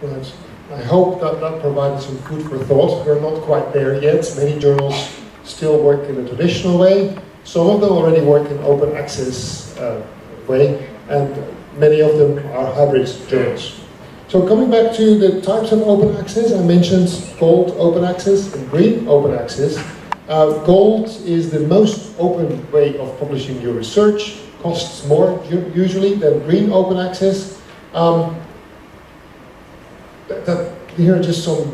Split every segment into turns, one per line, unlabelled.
Right. I hope that that provided some food for thought. We're not quite there yet. Many journals still work in a traditional way. Some of them already work in open access way, and many of them are hybrid journals. So coming back to the types of open access, I mentioned gold open access and green open access. Gold is the most open way of publishing your research, costs more usually than green open access. Here are just some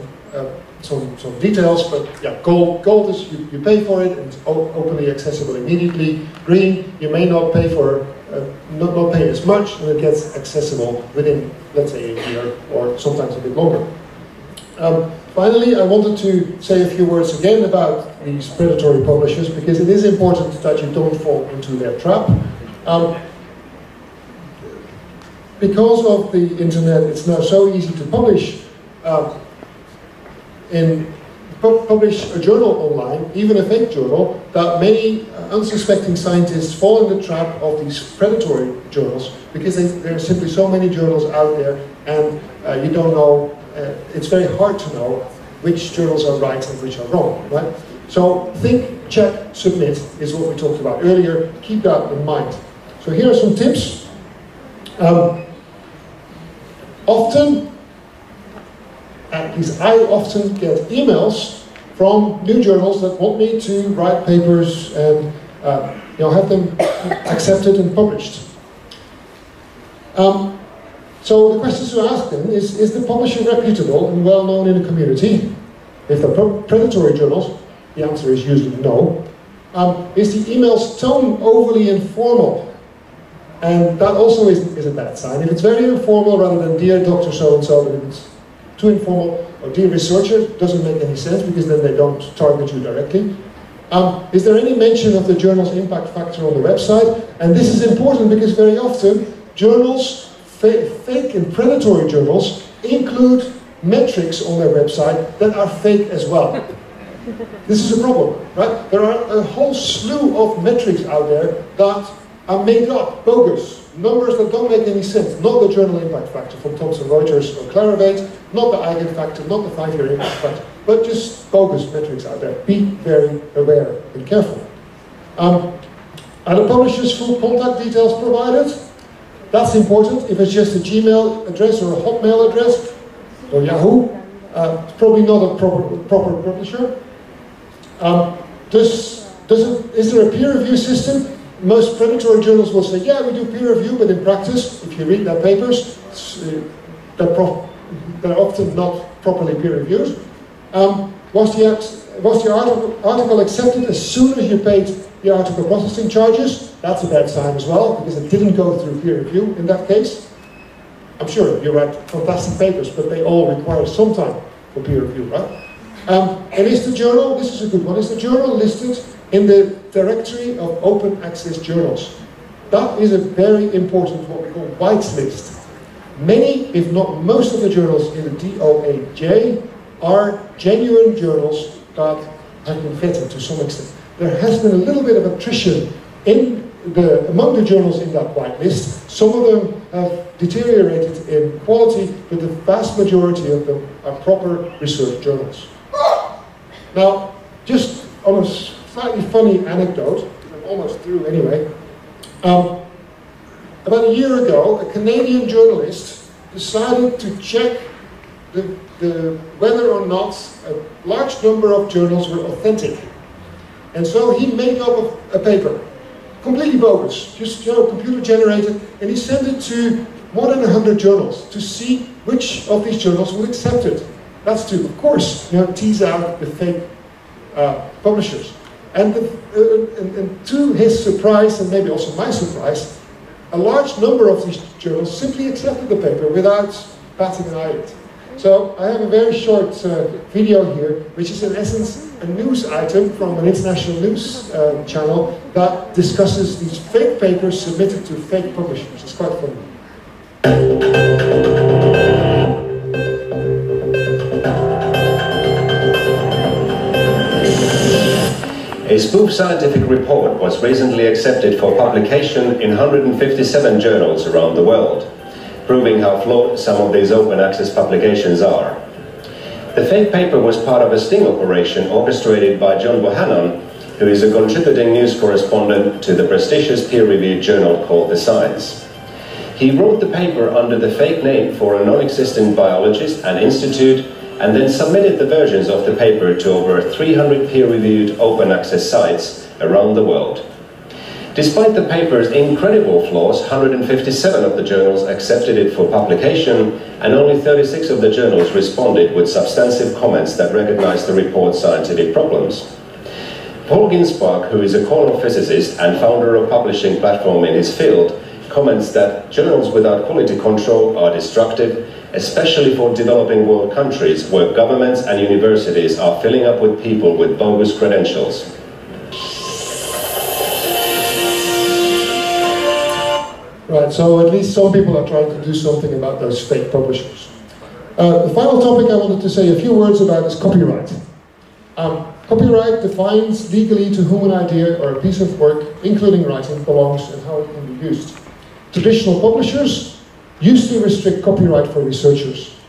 details, but yeah, gold is you pay for it and it's openly accessible immediately. Green, you may not pay for not pay as much, and it gets accessible within, let's say, a year or sometimes a bit longer. Finally, I wanted to say a few words again about these predatory publishers, because it is important that you don't fall into their trap. Because of the internet, it's now so easy to publish publish a journal online, even a fake journal, that many unsuspecting scientists fall in the trap of these predatory journals, because there are simply so many journals out there, and you don't know, it's very hard to know which journals are right and which are wrong, right? So think, check, submit is what we talked about earlier. Keep that in mind. So here are some tips. At least I often get emails from new journals that want me to write papers and have them accepted and published. So the questions to ask then is the publisher reputable and well known in the community? If they're predatory journals, the answer is usually no. Is the email's tone overly informal? And that also is a bad sign. If it's very informal rather than dear Dr. So-and-so, but if it's too informal, or dear researcher, it doesn't make any sense, because then they don't target you directly. Is there any mention of the journal's impact factor on the website? And this is important because very often journals, fake and predatory journals, include metrics on their website that are fake as well. This is a problem, right? There are a whole slew of metrics out there that are made up, bogus, numbers that don't make any sense. Not the journal impact factor from Thomson Reuters or Clarivate, not the eigenfactor, not the 5-year impact factor, but just bogus metrics out there. Be very aware and careful. Are the publisher's full contact details provided? That's important. If it's just a Gmail address or a Hotmail address, or Yahoo, it's probably not a proper publisher. Is there a peer review system? Most predatory journals will say, yeah, we do peer review, but in practice, if you read their papers, they're often not properly peer reviewed. Was the article accepted as soon as you paid the article processing charges? That's a bad sign as well, because it didn't go through peer review in that case. I'm sure you write fantastic papers, but they all require some time for peer review, right? And is the journal, this is a good one, is the journal listed in the directory of open access journals? That is a very important, what we call white list. Many, if not most of the journals in the DOAJ are genuine journals that have been vetted to some extent. There has been a little bit of attrition among the journals in that white list. Some of them have deteriorated in quality, but the vast majority of them are proper research journals. Now, just on a slightly funny anecdote, I'm almost through anyway. About a year ago, a Canadian journalist decided to check whether or not a large number of journals were authentic. And so he made up a paper, completely bogus, just computer generated, and he sent it to more than 100 journals to see which of these journals would accept it. That's to, of course, tease out the fake publishers. And to his surprise, and maybe also my surprise, a large number of these journals simply accepted the paper without batting an eyelid. So I have a very short video here, which is in essence a news item from an international news channel that discusses these fake papers submitted to fake publishers. It's quite funny.
A spoof scientific report was recently accepted for publication in 157 journals around the world. proving how flawed some of these open access publications are. The fake paper was part of a sting operation orchestrated by John Bohannon, who is a contributing news correspondent to the prestigious peer-reviewed journal called The Science. He wrote the paper under the fake name for a non-existent biologist and institute, and then submitted the versions of the paper to over 300 peer-reviewed open access sites around the world. Despite the paper's incredible flaws, 157 of the journals accepted it for publication, and only 36 of the journals responded with substantive comments that recognized the report's scientific problems. Paul Ginsberg, who is a cornell physicist and founder of a publishing platform in his field, comments that journals without quality control are destructive, especially for developing world countries where governments and universities are filling up with people with bogus credentials.
Right, so at least some people are trying to do something about those fake publishers. The final topic I wanted to say a few words about is copyright. Copyright defines legally to whom an idea or a piece of work, including writing, belongs and how it can be used. Traditional publishers used to restrict copyright for researchers.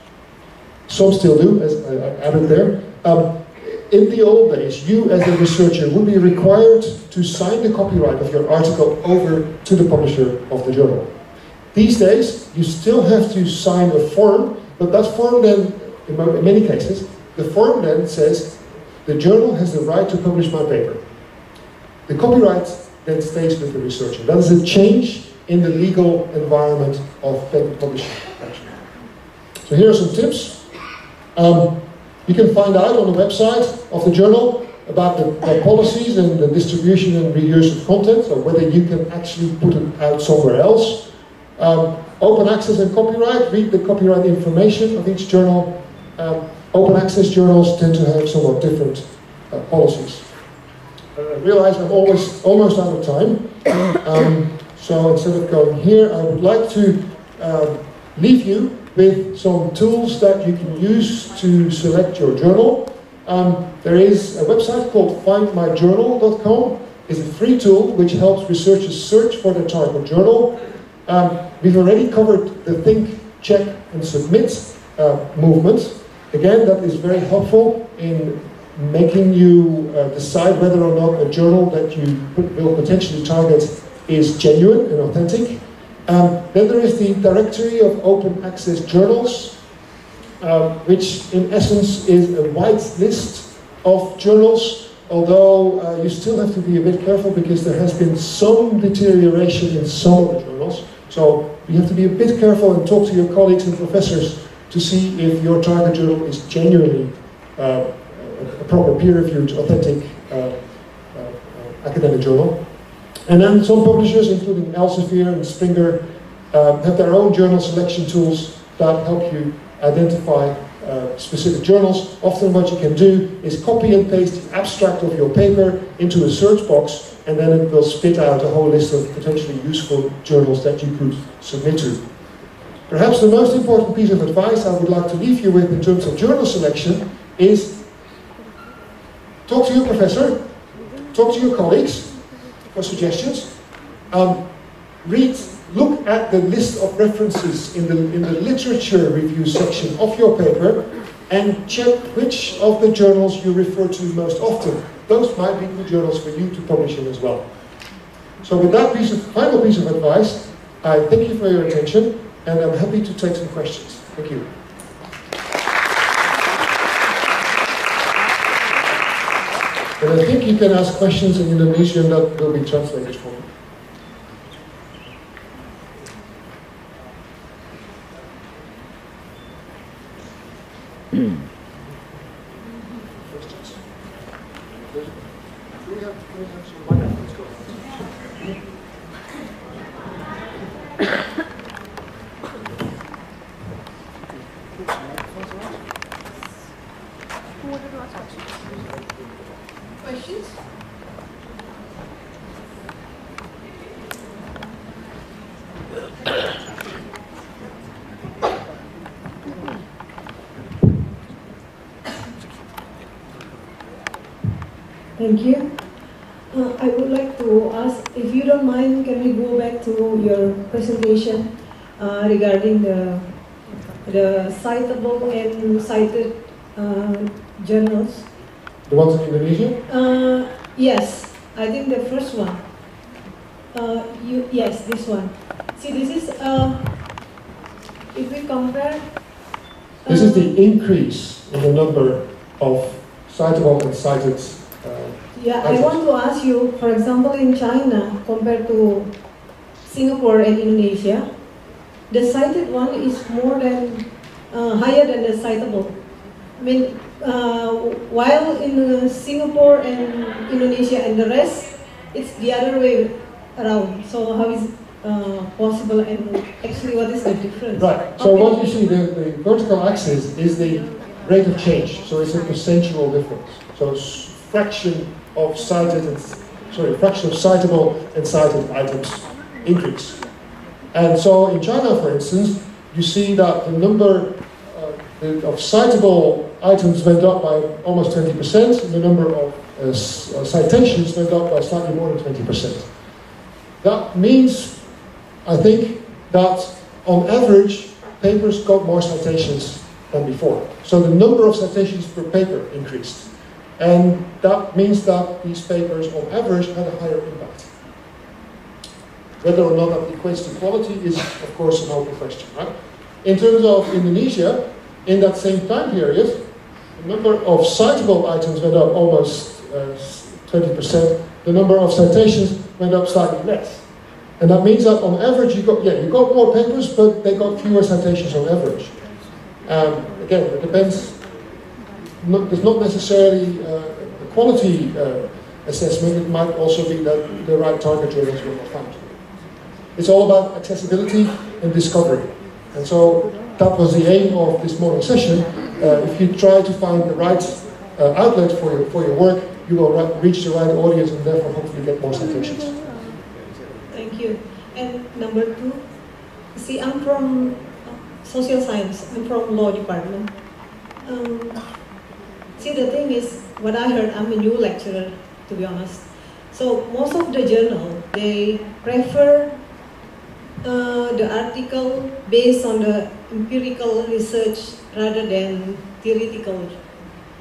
Some still do, as I added there. In the old days, you as a researcher would be required to sign the copyright of your article over to the publisher of the journal. These days, you still have to sign a form, but that form then, in many cases, the form then says, the journal has the right to publish my paper. The copyright then stays with the researcher. That is a change in the legal environment of paper publishing. So here are some tips. You can find out on the website of the journal about the policies and the distribution and reuse of content, so whether you can actually put it out somewhere else. Open access and copyright, read the copyright information of each journal. Open access journals tend to have somewhat different policies. I realize I'm almost out of time, so instead of going here, I would like to leave you with some tools that you can use to select your journal. There is a website called findmyjournal.com. It's a free tool which helps researchers search for their target journal. We've already covered the think, check and submit movement. Again, that is very helpful in making you decide whether or not a journal that you will potentially target is genuine and authentic. Then there is the directory of open access journals, which in essence is a wide list of journals, although you still have to be a bit careful because there has been some deterioration in some of the journals. So you have to be a bit careful and talk to your colleagues and professors to see if your target journal is genuinely a proper peer-reviewed, authentic academic journal. And then some publishers, including Elsevier and Springer, have their own journal selection tools that help you identify specific journals. Often what you can do is copy and paste the abstract of your paper into a search box, and then it will spit out a whole list of potentially useful journals that you could submit to. Perhaps the most important piece of advice I would like to leave you with in terms of journal selection is talk to your professor, talk to your colleagues for suggestions. Look at the list of references in the literature review section of your paper and check which of the journals you refer to most often. Those might be good journals for you to publish in as well. So with that final piece of advice, I thank you for your attention and I'm happy to take some questions. Thank you. And I think you can ask questions in Indonesian that will be translated for you.
Questions?
Thank you. I would like to ask, if you don't mind, can we go back to your presentation?
regarding the citable and cited journals.
The ones in Indonesia?
Yes, I think the first one. Yes, this one. See, this is, if we compare...
This is the increase in the number of citable and cited
yeah,
items.
I want to ask you, for example, in China, compared to Singapore and Indonesia, the cited one is more than, higher than the citable. I mean, while in Singapore and Indonesia and the rest, it's the other way around. So how is possible, and actually what is the difference?
Right, so what you see, the vertical axis is the rate of change, so it's a percentual difference. So it's fraction of citable and cited items increase. And so in China, for instance, you see that the number of citable items went up by almost 20%, and the number of citations went up by slightly more than 20%. That means, I think, that on average, papers got more citations than before. So the number of citations per paper increased. And that means that these papers, on average, had a higher impact. Whether or not that equates to quality is, of course, an open question, right? In terms of Indonesia, in that same time period, the number of citable items went up almost 20%. The number of citations went up slightly less. And that means that on average, you got more papers, but they got fewer citations on average. Again, it depends. There's not necessarily a quality assessment. It might also be that the right target journals were not found. It's all about accessibility and discovery. And so that was the aim of this morning session. If you try to find the right outlet for your work, you will reach the right audience and therefore hopefully get more citations.
Thank you. And number 2, see, I'm from social science. I'm from law department. See, the thing is, what I heard, I'm a new lecturer, to be honest. So most of the journal, they prefer the article based on the empirical research rather than theoretical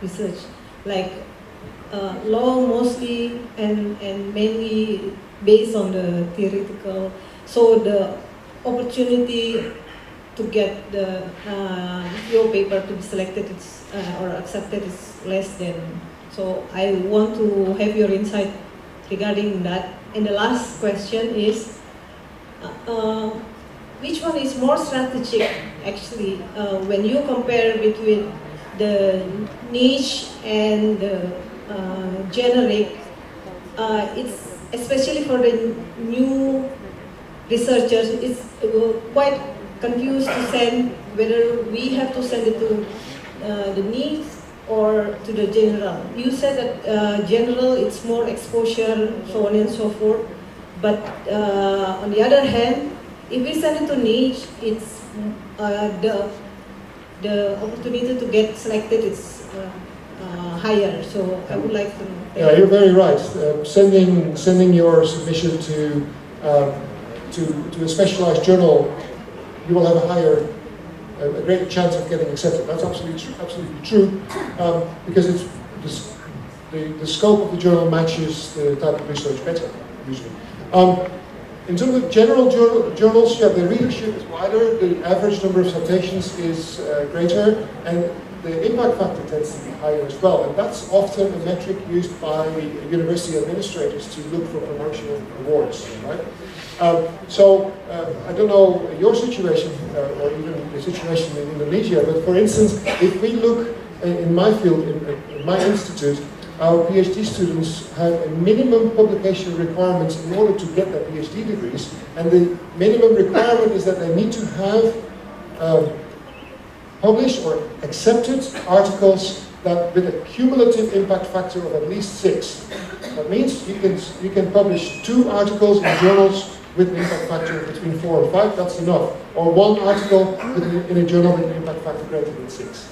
research. Like law mostly and mainly based on the theoretical. So the opportunity to get the your paper to be selected or accepted is less than. So I want to have your insight regarding that. And the last question is, which one is more strategic actually when you compare between the niche and the generic? It's especially for the new researchers, it's quite confused to send whether we have to send it to the niche or to the general. You said that general, it's more exposure, so on and so forth. But on the other hand, if we send it to niche, it's the opportunity to get selected is higher. So I would like to know.
Yeah, you're very right. Sending your submission to a specialized journal, you will have a greater chance of getting accepted. That's absolutely true, because it's the scope of the journal matches the type of research better usually. In terms of general journals, yeah, the readership is wider, the average number of citations is greater, and the impact factor tends to be higher as well. And that's often a metric used by university administrators to look for promotional awards, right? I don't know your situation, or even the situation in Indonesia, but for instance, if we look in my field, in my institute, our PhD students have a minimum publication requirements in order to get their PhD degrees, and the minimum requirement is that they need to have published or accepted articles that with a cumulative impact factor of at least 6. That means you can publish 2 articles in journals with an impact factor between 4 and 5, that's enough. Or 1 article in a journal with an impact factor greater than 6.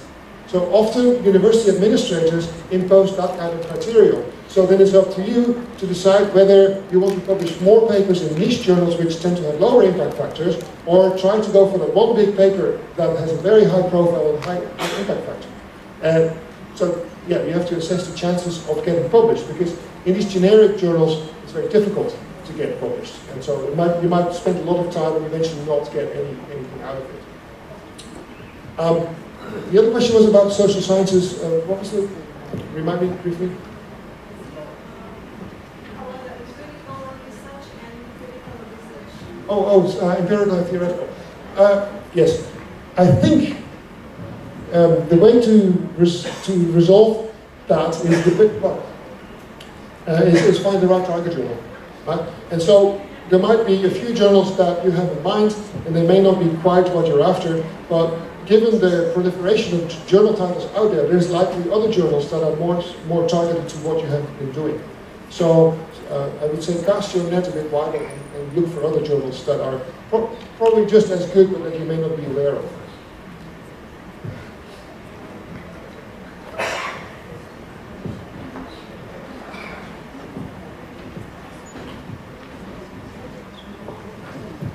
So often university administrators impose that kind of criteria. So then it's up to you to decide whether you want to publish more papers in niche journals which tend to have lower impact factors, or try to go for the one big paper that has a very high profile and high impact factor. So yeah, you have to assess the chances of getting published, because in these generic journals it's very difficult to get published. And so you might spend a lot of time and eventually not get anything out of it. The other question was about social sciences. What was it? Remind me briefly. Empirical and theoretical. Yes, I think the way to resolve that is find the right target journal, right? And so there might be a few journals that you have in mind, and they may not be quite what you're after, but given the proliferation of journal titles out there, there's likely other journals that are more targeted to what you have been doing. So I would say cast your net a bit wider and look for other journals that are probably just as good, but that you may not be aware of.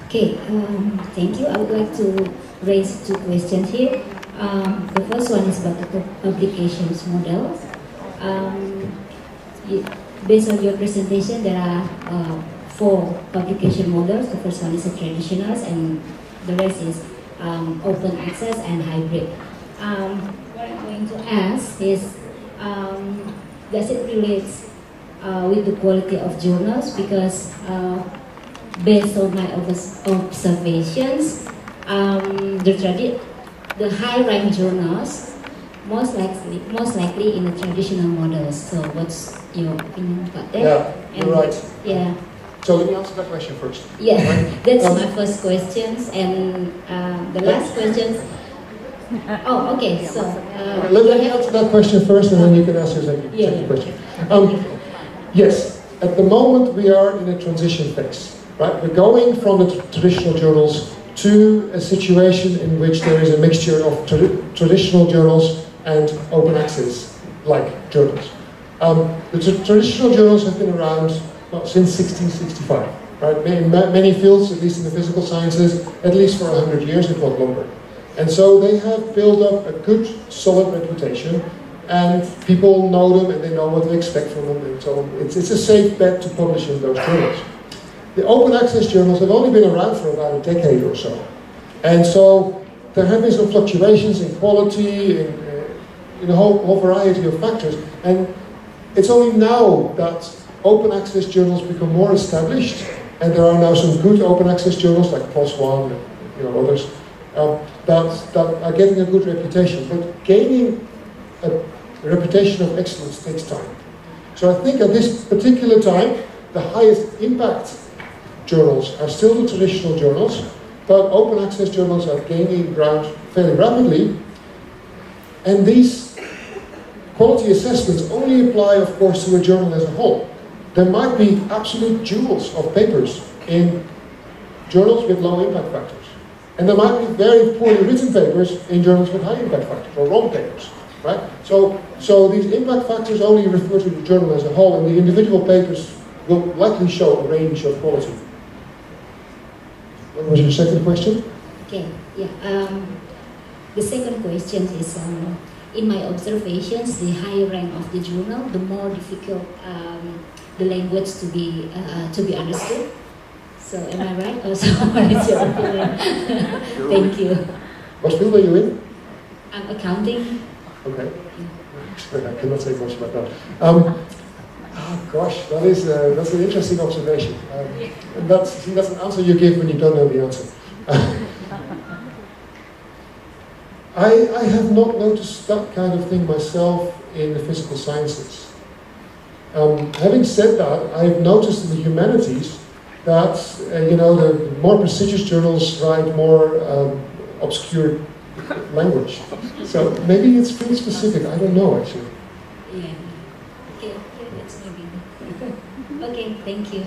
Okay, thank you. I would like to raise two questions here. The first one is about the publications model. Based on your presentation, there are 4 publication models. The first one is a traditional, and the rest is open access and hybrid. What I'm going to ask is, does it relate with the quality of journals? Because based on my observations, the high-ranked journals most likely in the traditional models. So what's your opinion about that?
Yeah, you're right.
Yeah.
So let me answer that question first.
Yeah,
right?
that's my first question, and the last question. Oh, okay. So
let me answer that question first, and then you can ask your second question. Yes, at the moment we are in a transition phase. Right, we're going from the traditional journals to a situation in which there is a mixture of traditional journals and open access like journals. The traditional journals have been around since 1665. Right, in many fields, at least in the physical sciences, at least for 100 years, if not longer. And so they have built up a good, solid reputation, and people know them and they know what to expect from them. And so it's a safe bet to publish in those journals. The open access journals have only been around for about a decade or so. And so there have been some fluctuations in quality, in a whole variety of factors. And it's only now that open access journals become more established, and there are now some good open access journals like PLOS ONE and others that are getting a good reputation. But gaining a reputation of excellence takes time. So I think at this particular time, the highest impact journals are still the traditional journals, but open access journals are gaining ground fairly rapidly. And these quality assessments only apply, of course, to a journal as a whole. There might be absolute jewels of papers in journals with low impact factors. And there might be very poorly written papers in journals with high impact factors, or wrong papers. Right? So these impact factors only refer to the journal as a whole, and the individual papers will likely show a range of quality. What was your second question?
Okay, yeah. The second question is, in my observations, the higher rank of the journal, the more difficult the language to be understood. So am I right? Also, what is your opinion? Thank you.
What field are you in?
I'm accounting.
Okay. I cannot say much about that. Oh gosh, that's an interesting observation. And that's an answer you give when you don't know the answer. I have not noticed that kind of thing myself in the physical sciences. Having said that, I've noticed in the humanities that the more prestigious journals write more obscure language. So maybe it's field specific. I don't know actually.
Yeah. Okay. That's maybe. Okay. Thank you.